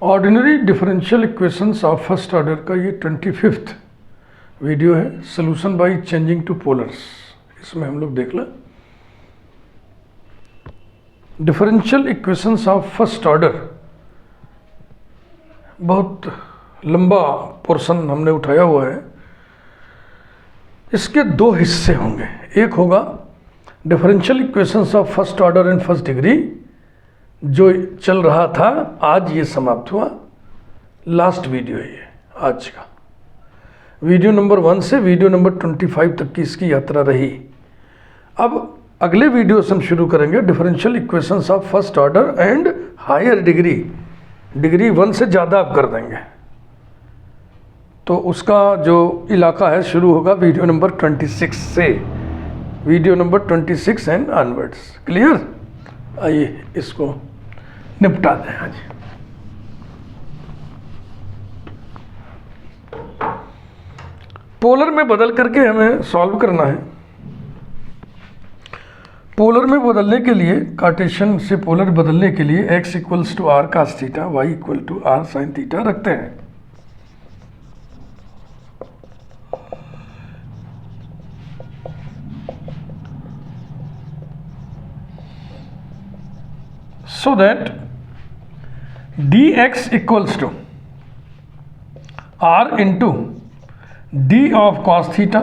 Ordinary differential equations of first order का ये 25th video है, सोल्यूशन बाय चेंजिंग टू पोलर्स। इसमें हम लोग देख लें differential equations of first order. बहुत लंबा पोर्शन हमने उठाया हुआ है। इसके दो हिस्से होंगे, एक होगा differential equations of first order and first degree जो चल रहा था, आज ये समाप्त हुआ। लास्ट वीडियो है ये आज का। वीडियो नंबर 1 से वीडियो नंबर 25 तक की इसकी यात्रा रही। अब अगले वीडियो से हम शुरू करेंगे differential equations of first order and higher degree. Degree 1 से ज़्यादा आप कर देंगे तो उसका जो इलाका है शुरू होगा वीडियो नंबर 26 से, video number 26 and onwards. Clear? आइए इसको निपटा दें आज। पोलर में बदल करके हमें सॉल्व करना है। पोलर में बदलने के लिए, कार्टेशियन से पोलर बदलने के लिए x equals to r cos theta, y equal to r sine theta रखते हैं। so that dx equals to r into d of cos theta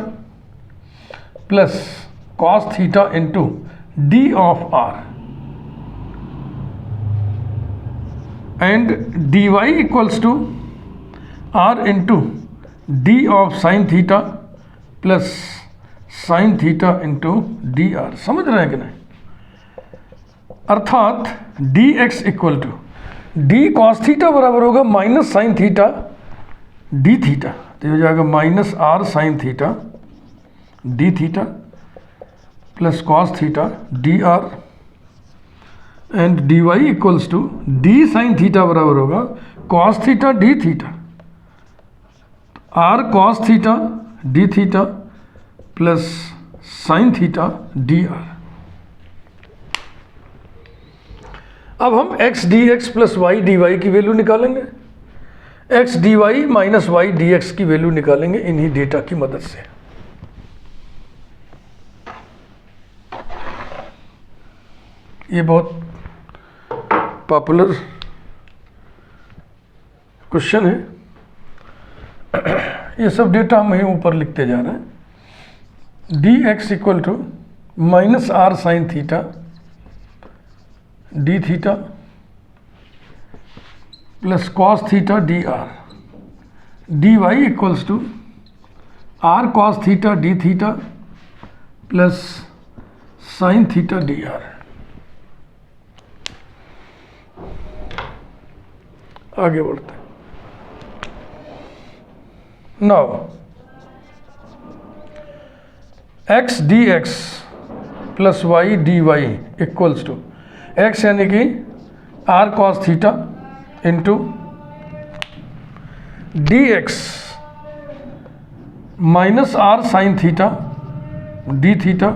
plus cos theta into d of r and dy equals to r into d of sin theta plus sin theta into dr। समझ रहे हैं कि नहीं? अर्थात dx equal to d cos theta बराबर होगा minus sine theta d theta, तो हो जाएगा minus r sine theta d theta plus cos theta d r and d y equals to d sine theta बराबर होगा cos theta d theta r cos theta d theta plus sine theta d r. अब हम x dx plus y dy की value निकालेंगे, x dy माइनस y dx की value निकालेंगे इन्हीं डेटा की मदद से। ये बहुत पॉपुलर क्वेश्चन है। ये सब डेटा हम यहीं ऊपर लिखते जा रहे हैं। dx equal to minus r sine theta d theta plus cos theta d r, d y equals to r cos theta d theta plus sine theta d r. आगे बढ़ते हैं। Now x d x plus y d y equals to x यानी कि r cos theta into d x minus r sine theta d theta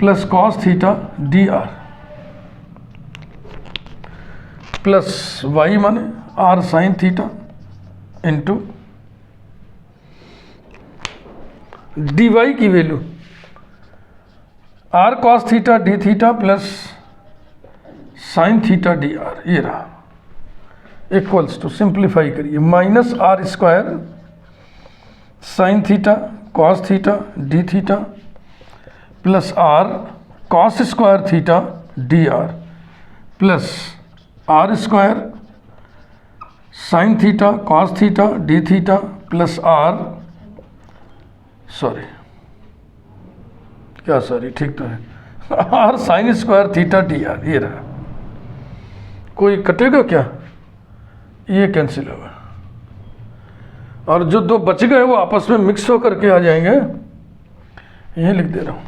plus cos theta d r plus y माने r sine theta into d y की value r cos theta d theta plus sine theta d r, ये रहा equals to, simplify करिए, minus r square sine theta cos theta d theta plus r cos square theta d r plus r square sine theta cos theta d theta plus r, sorry क्या sorry ठीक तो है, r sine square theta d r, ये रहा। कोई कटेगा क्या? ये कैंसिल होगा और जो दो बच गए वो आपस में मिक्स होकर के आ जाएंगे। ये लिख दे रहा हूं,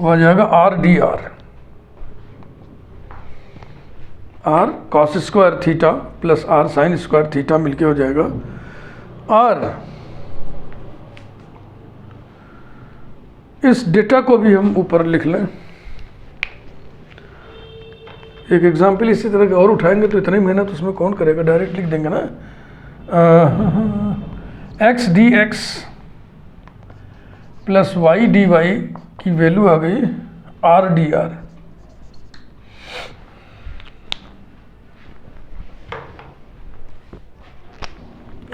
वो आ जाएगा r d r, r cos square theta plus r sine square theta मिलके हो जाएगा आर। इस डेटा को भी हम ऊपर लिख लें, एक एग्जाम्पल इसी तरह के और उठाएंगे तो इतनी मेहनत उसमें कौन करेगा, डायरेक्ट लिख देंगे ना। X d x plus y d y की वैल्यू आ गई r d r.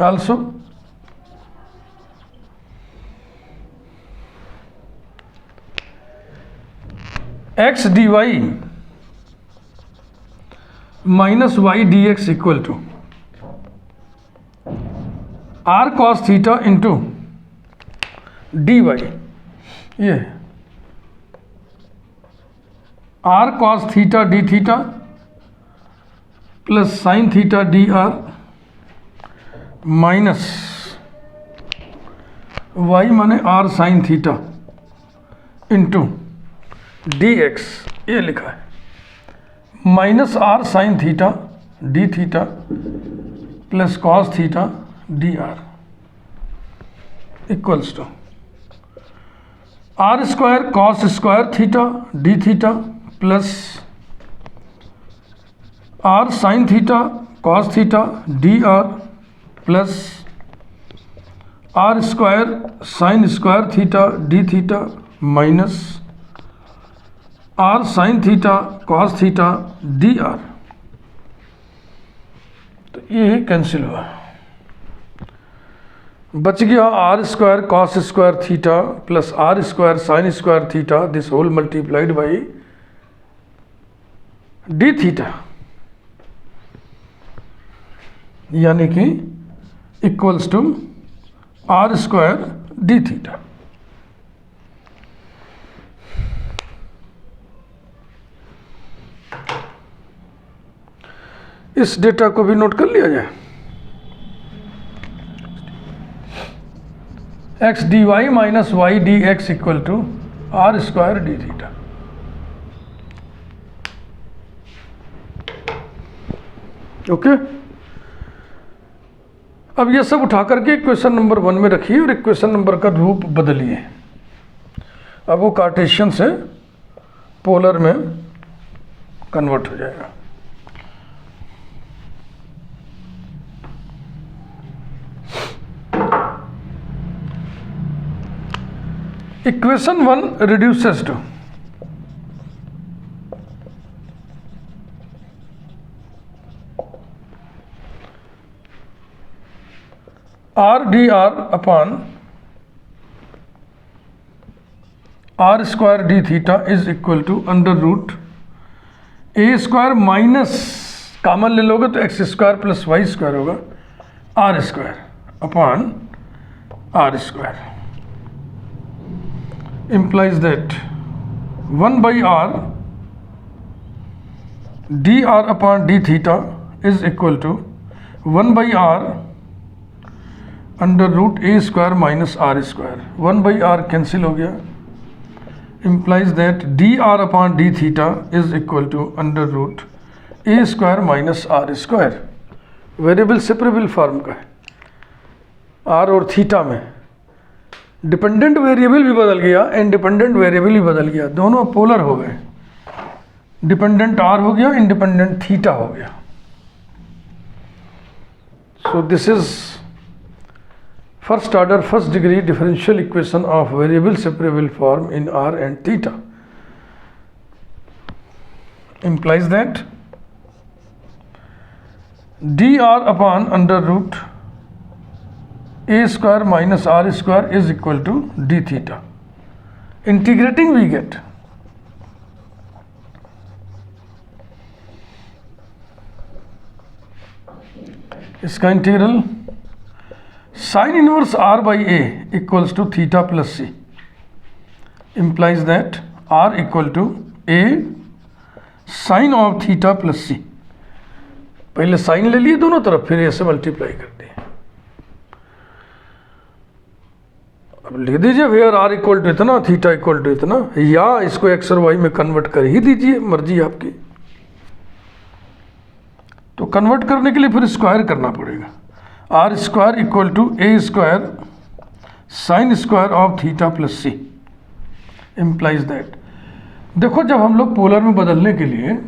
Also x d y minus y d x equal to r cos theta into d y. ये r cos theta d theta plus sine theta d r minus y माने r sine theta into d x, ये लिखा है minus r sine theta d theta plus cos theta d r equals to r square cos square theta d theta plus r sine theta cos theta d r plus r square sine square theta d theta minus r sine theta cos theta d r. तो ये cancel हुआ, बच गया r square cos square theta plus r square sine square theta this whole multiplied by d theta, यानी कि equals to r square d theta. इस data को भी नोट कर लिया जाए। X d y minus y d x equal to r square d theta. Okay, अब ये सब उठा करके इक्वेशन नंबर 1 में रखिए और इक्वेशन नंबर का रूप बदलिए। अब वो कार्टेशियन से पोलर में कन्वर्ट हो जाएगा। Equation 1 reduces to r dr upon r square d theta is equal to under root a square minus common ले लोगे तो x square plus y square होगा r square upon r square implies that 1 by r dr upon d theta is equal to 1 by r under root a square minus r square। 1 by r cancel हो गया, implies that dr upon d theta is equal to under root a square minus r square। Variable separable form का है, r और theta में dependent variable भी बदल गया, independent variable भी बदल गया, दोनों पोलर हो गए। डिपेंडेंट आर हो गया, इंडिपेंडेंट थीटा हो गया। So this is first order first degree differential equation of variable separable form in are and theta. implies that dr upon under root a square minus r square is equal to d theta। Integrating we get इसका integral sin inverse r by a equals to theta plus c implies that r equal to a sin of theta plus c। पहले sign ले लिए दोनों तरफ, फिर ऐसे multiply कर दिए। अब लिख दीजिए वेयर आर इक्वल टू इतना थीटा इक्वल टू इतना, या इसको एक्स और वाई में कन्वर्ट कर ही दीजिए, मर्जी आपकी। तो कन्वर्ट करने के लिए फिर स्क्वायर करना पड़ेगा। R square equal to a square sine square of theta plus c implies that. देखो जब हम लोग पोलर में बदलने के लिए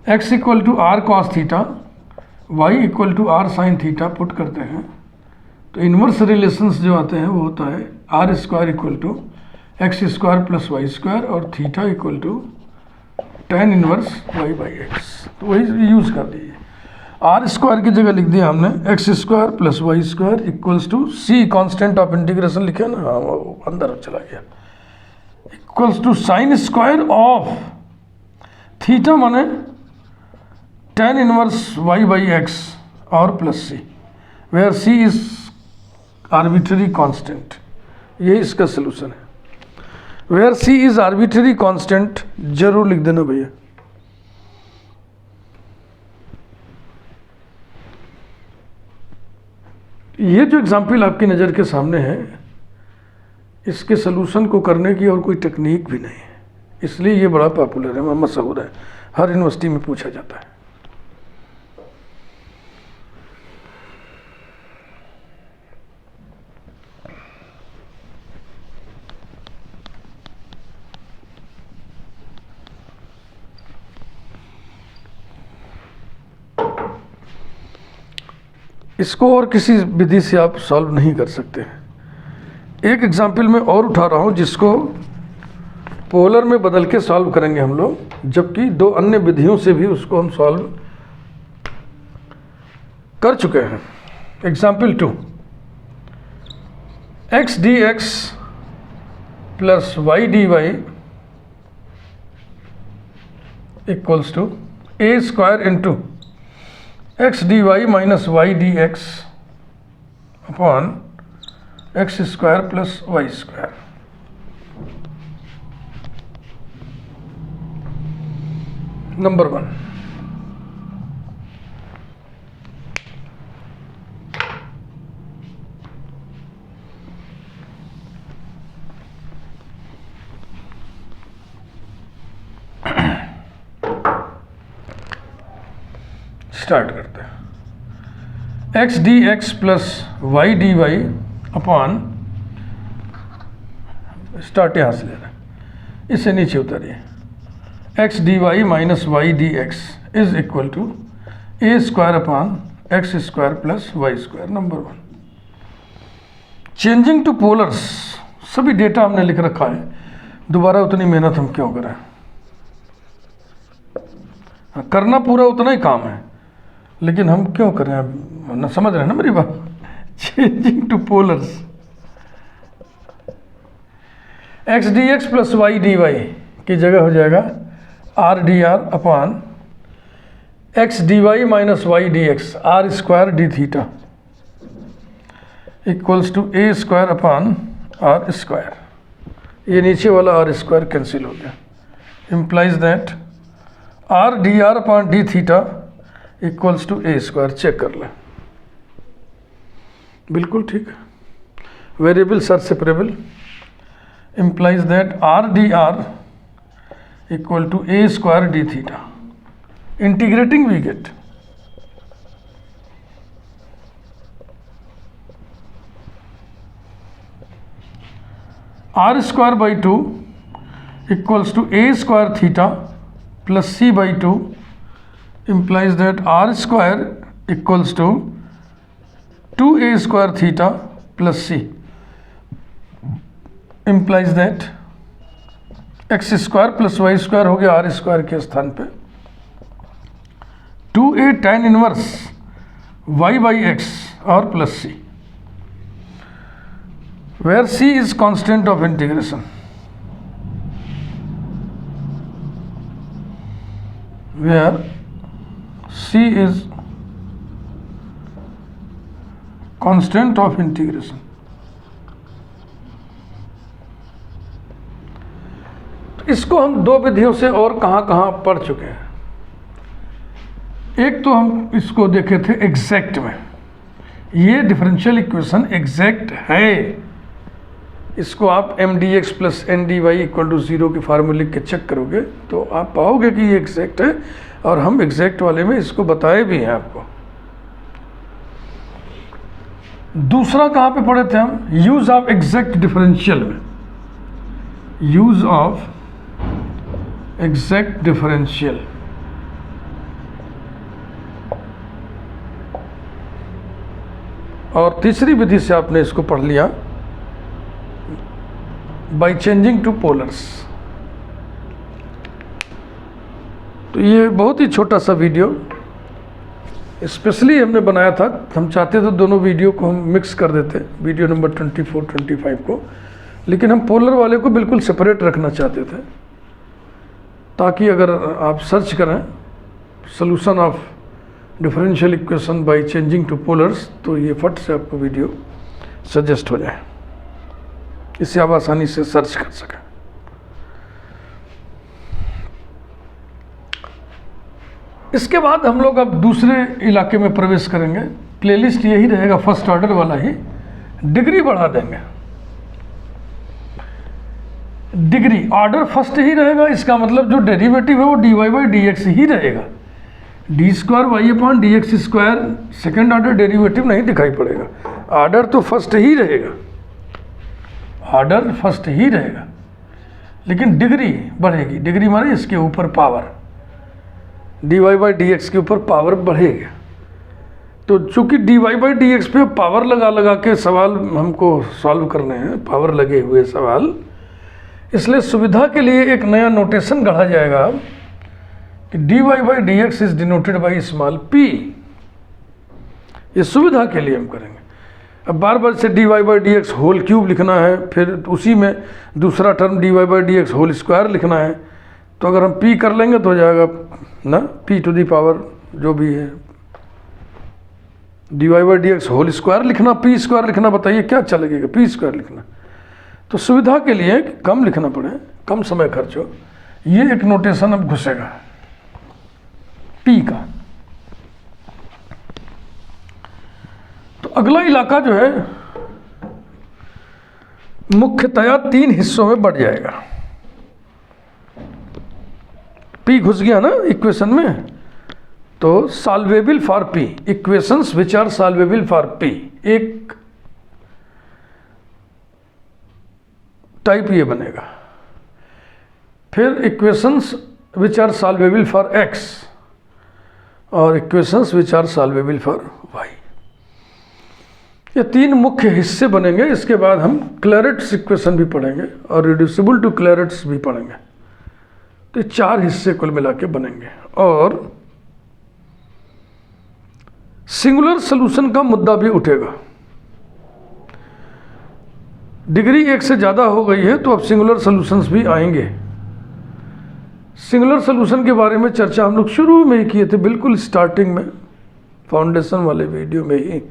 x equal to r cos theta, y equal to r sine theta put करते हैं तो इन्वर्स रिलेशंस जो आते हैं वो होता है r square equal to x square plus y square और theta equal to tan inverse y by x. तो वही यूज़ कर दीजिए। आर स्क्वायर की जगह लिख दिया हमने x square plus y square equals to c constant of integration लिखे ना, हाँ वो अंदर चला गया, equals to sine square of theta माने tan inverse y by x और plus c, where c is arbitrary constant. यही इसका सोल्यूशन है। Where c is arbitrary constant जरूर लिख देना भैया। ये जो एग्जाम्पल आपकी नज़र के सामने है, इसके सोल्यूशन को करने की और कोई टेक्निक भी नहीं है, इसलिए ये बड़ा पॉपुलर है, मशहूर है, हर यूनिवर्सिटी में पूछा जाता है। इसको और किसी विधि से आप सॉल्व नहीं कर सकते। एक एग्जाम्पल मैं और उठा रहा हूँ जिसको पोलर में बदल के सॉल्व करेंगे हम लोग, जबकि दो अन्य विधियों से भी उसको हम सॉल्व कर चुके हैं। Example 2, x d x plus y d y equals to a square into x d y minus y d x upon x square plus y square. Number 1, start करते हैं। X d x plus y d y upon, start यहाँ से ले रहे हैं, इससे नीचे उतरिए, x d y minus y d x is equal to a square upon x square plus y square. Number 1, changing to पोलर्स, सभी डेटा हमने लिख रखा है, दोबारा उतनी मेहनत हम क्यों करें, करना पूरा उतना ही काम है, लेकिन हम क्यों करें, अब ना समझ रहे हैं ना मेरी बात। Changing to polars, x d x plus y d y की जगह हो जाएगा r d r upon x d y minus y d x r square d theta equals to a square upon r square. ये नीचे वाला r square cancel हो गया, implies that r d r upon d theta equals to a square. Check कर लें, बिल्कुल ठीक है। Variables are separable, implies that r dr equal to a square d theta. Integrating we get r square by 2 equals to a square theta plus c by 2 implies that r square equals to 2a square theta plus c implies that x square plus y square हो गया r square के स्थान पे 2a tan inverse y by x और plus c, where c is constant of integration, where c is constant of integration. इसको हम दो विधियों से और कहाँ पढ़ चुके हैं। एक तो हम इसको देखे थे एग्जैक्ट में, ये डिफरेंशियल इक्वेशन एग्जैक्ट है, इसको आप m d x plus n d y equal to 0 की फार्मूले लिख के चेक करोगे तो आप पाओगे कि ये एग्जैक्ट है, और हम एग्जैक्ट वाले में इसको बताए भी हैं आपको। दूसरा कहाँ पे पढ़े थे हम, यूज ऑफ एग्जैक्ट डिफरेंशियल में, यूज ऑफ एग्जैक्ट डिफरेंशियल और तीसरी विधि से आपने इसको पढ़ लिया, बाय चेंजिंग टू पोलर्स। तो ये बहुत ही छोटा सा वीडियो स्पेशली हमने बनाया था। हम चाहते थे दोनों वीडियो को हम मिक्स कर देते, वीडियो नंबर 24-25 को, लेकिन हम पोलर वाले को बिल्कुल सेपरेट रखना चाहते थे, ताकि अगर आप सर्च करें solution of differential equation by changing to polars, तो ये फट से आपको वीडियो सजेस्ट हो जाए, इससे आप आसानी से सर्च कर सकें। इसके बाद हम लोग अब दूसरे इलाके में प्रवेश करेंगे। प्लेलिस्ट यही रहेगा, फर्स्ट ऑर्डर वाला ही, डिग्री बढ़ा देंगे। डिग्री ऑर्डर फर्स्ट ही रहेगा, इसका मतलब जो डेरिवेटिव है वो dy/dx ही रहेगा। d²y/dx² सेकेंड ऑर्डर डेरिवेटिव नहीं दिखाई पड़ेगा, ऑर्डर तो फर्स्ट ही रहेगा, ऑर्डर फर्स्ट ही रहेगा, लेकिन डिग्री बढ़ेगी। डिग्री माने इसके ऊपर पावर, dy/dx के ऊपर पावर बढ़ेगा। तो चूंकि dy/dx पे पावर लगा लगा के सवाल हमको सॉल्व करने हैं, पावर लगे हुए सवाल, इसलिए सुविधा के लिए एक नया नोटेशन गढ़ा जाएगा कि dy/dx is denoted by small p। ये सुविधा के लिए हम करेंगे। अब बार बार से dy/dx होल क्यूब लिखना है, फिर उसी में दूसरा टर्म dy/dx होल स्क्वायर लिखना है, तो अगर हम p कर लेंगे तो हो जाएगा ना p टू दी पावर जो भी है। dy/dx होल स्क्वायर लिखना, p स्क्वायर लिखना, बताइए क्या अच्छा लगेगा? p स्क्वायर लिखना। तो सुविधा के लिए कम लिखना पड़े, कम समय खर्च हो, ये एक नोटेशन अब घुसेगा p का। तो अगला इलाका जो है मुख्यतया 3 हिस्सों में बढ़ जाएगा। p घुस गया ना इक्वेशन में, तो solvable for p, equations which are solvable for p, एक टाइप ये बनेगा। फिर equations which are solvable for x और equations which are solvable for y, ये 3 मुख्य हिस्से बनेंगे। इसके बाद हम क्लैरेट्स इक्वेशन भी पढ़ेंगे और रिड्यूसिबल टू क्लैरेट्स भी पढ़ेंगे। तो 4 हिस्से कुल मिला के बनेंगे। और सिंगुलर सॉल्यूशन का मुद्दा भी उठेगा। डिग्री 1 से ज़्यादा हो गई है तो अब सिंगुलर सॉल्यूशंस भी आएंगे। सिंगुलर सॉल्यूशन के बारे में चर्चा हम लोग शुरू में ही किए थे, बिल्कुल स्टार्टिंग में, फाउंडेशन वाले वीडियो में ही।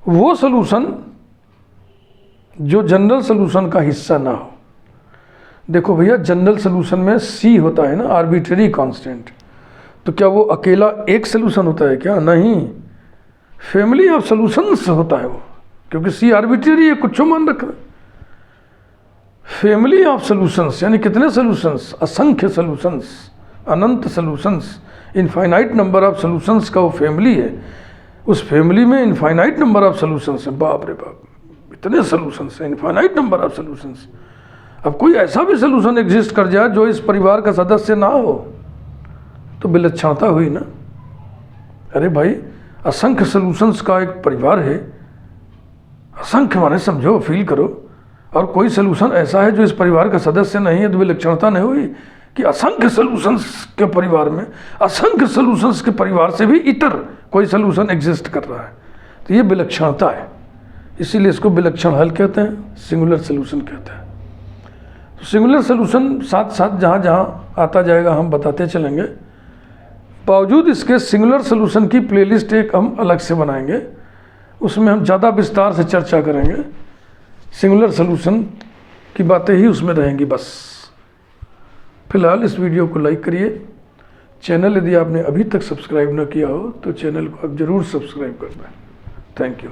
वो सॉल्यूशन जो जनरल सॉल्यूशन का हिस्सा ना हो। देखो भैया, जनरल सॉल्यूशन में c होता है ना, आर्बिट्रेरी कांस्टेंट, तो क्या वो अकेला एक सॉल्यूशन होता है क्या? नहीं, फैमिली ऑफ सॉल्यूशंस होता है वो, क्योंकि c आर्बिट्रेरी है, कुछ मान रखा। फैमिली ऑफ सॉल्यूशंस यानी कितने सॉल्यूशंस? असंख्य solutions, Anant solutions, infinite number of solutions का वो फैमिली है। उस फैमिली में इनफाइनाइट नंबर ऑफ सॉल्यूशंस है। बाप रे बाप, इतने सॉल्यूशंस हैं, इनफाइनाइट नंबर ऑफ सॉल्यूशंस। अब कोई ऐसा भी सॉल्यूशन एग्जिस्ट कर जाए जो इस परिवार का सदस्य ना हो, तो विलक्षणता हुई ना। अरे भाई, असंख्य सॉल्यूशंस का एक परिवार है, असंख्य माने समझो, फील करो, और कोई सॉल्यूशन ऐसा है जो इस परिवार का सदस्य नहीं है, तो विलक्षणता नहीं हुई कि असंख्य सॉल्यूशंस के परिवार में, असंख्य सॉल्यूशंस के परिवार से भी इतर कोई सॉल्यूशन एग्जिस्ट कर रहा है। तो ये विलक्षणता है, इसीलिए इसको विलक्षण हल कहते हैं, सिंगुलर सॉल्यूशन कहते हैं। तो सिंगुलर सॉल्यूशन साथ साथ जहाँ जहाँ आता जाएगा हम बताते चलेंगे। बावजूद इसके सिंगुलर सॉल्यूशन की प्लेलिस्ट एक हम अलग से बनाएंगे, उसमें हम ज़्यादा विस्तार से चर्चा करेंगे। सिंगुलर सॉल्यूशन की बातें ही उसमें रहेंगी बस। फिलहाल इस वीडियो को लाइक करिए। चैनल यदि आपने अभी तक सब्सक्राइब न किया हो तो चैनल को आप ज़रूर सब्सक्राइब कर दें। Thank you.